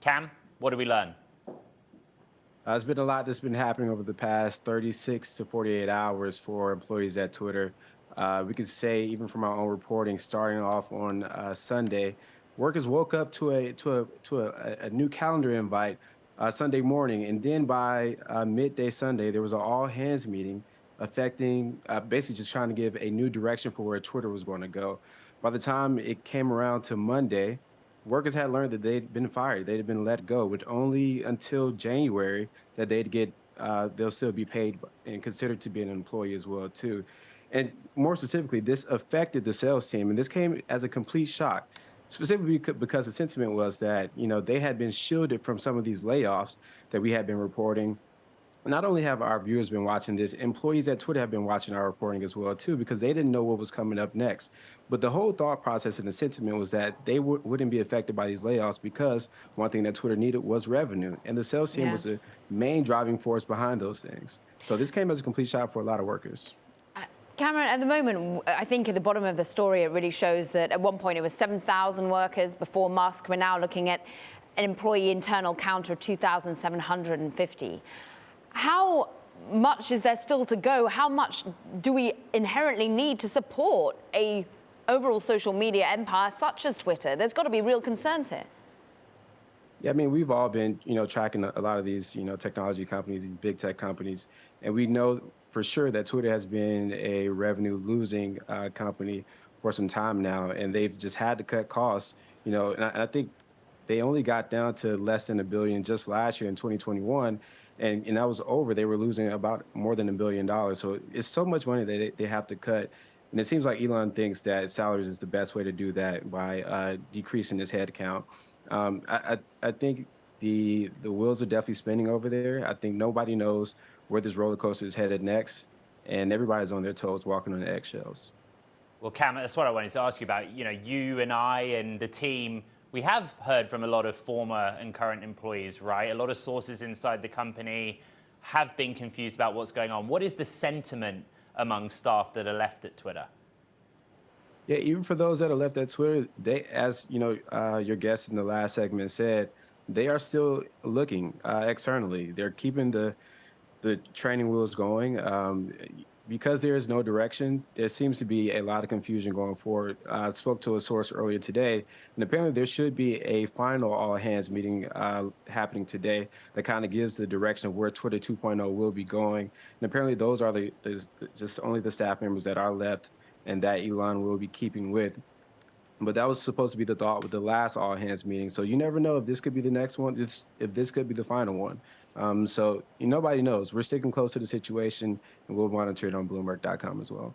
Cam, what did we learn? There's been a lot that's been happening over the past 36 to 48 hours for employees at Twitter. We could say, even from our own reporting, starting off on Sunday, workers woke up to a new calendar invite Sunday morning, and then by midday Sunday, there was an all hands meeting affecting basically just trying to give a new direction for where Twitter was going to go. By the time it came around to Monday, workers had learned that they'd been fired, they'd been let go, which only until January that they'll still be paid and considered to be an employee as well too. And more specifically, this affected the sales team, and this came as a complete shock. Specifically because the sentiment was that they had been shielded from some of these layoffs that we had been reporting. Not only have our viewers been watching this, employees at Twitter have been watching our reporting as well too, because they didn't know what was coming up next. But the whole thought process and the sentiment was that they wouldn't be affected by these layoffs because one thing that Twitter needed was revenue, and the sales team Yeah. was the main driving force behind those things. So this came as a complete shock for a lot of workers. Cameron, at the moment, I think at the bottom of the story, it really shows that at one point it was 7,000 workers before Musk. We're now looking at an employee internal counter of 2,750. How much is there still to go? How much do we inherently need to support a overall social media empire such as Twitter? There's got to be real concerns here. Yeah, I mean, we've all been, tracking a lot of these, technology companies, these big tech companies, and we know for sure that Twitter has been a revenue losing company for some time now, and they've just had to cut costs, and I think they only got down to less than a billion just last year in 2021. And that was over. They were losing about more than $1 billion. So it's so much money that they have to cut. And it seems like Elon thinks that salaries is the best way to do that by decreasing his headcount. I think the wheels are definitely spinning over there. I think nobody knows where this roller coaster is headed next, and everybody's on their toes, walking on eggshells. Well, Cam, that's what I wanted to ask you about. You and I and the team, we have heard from a lot of former and current employees, right? A lot of sources inside the company have been confused about what's going on. What is the sentiment among staff that are left at Twitter? Yeah, even for those that are left at Twitter, as your guest in the last segment said, they are still looking externally. They're keeping the training wheels going. Because there is no direction, there seems to be a lot of confusion going forward. I spoke to a source earlier today, and apparently there should be a final all hands meeting happening today that kind of gives the direction of where Twitter 2.0 will be going. And apparently those are just only the staff members that are left and that Elon will be keeping with. But that was supposed to be the thought with the last all hands meeting. So you never know if this could be the next one, if this could be the final one. So nobody knows. We're sticking close to the situation, and we'll monitor it on Bloomberg.com as well.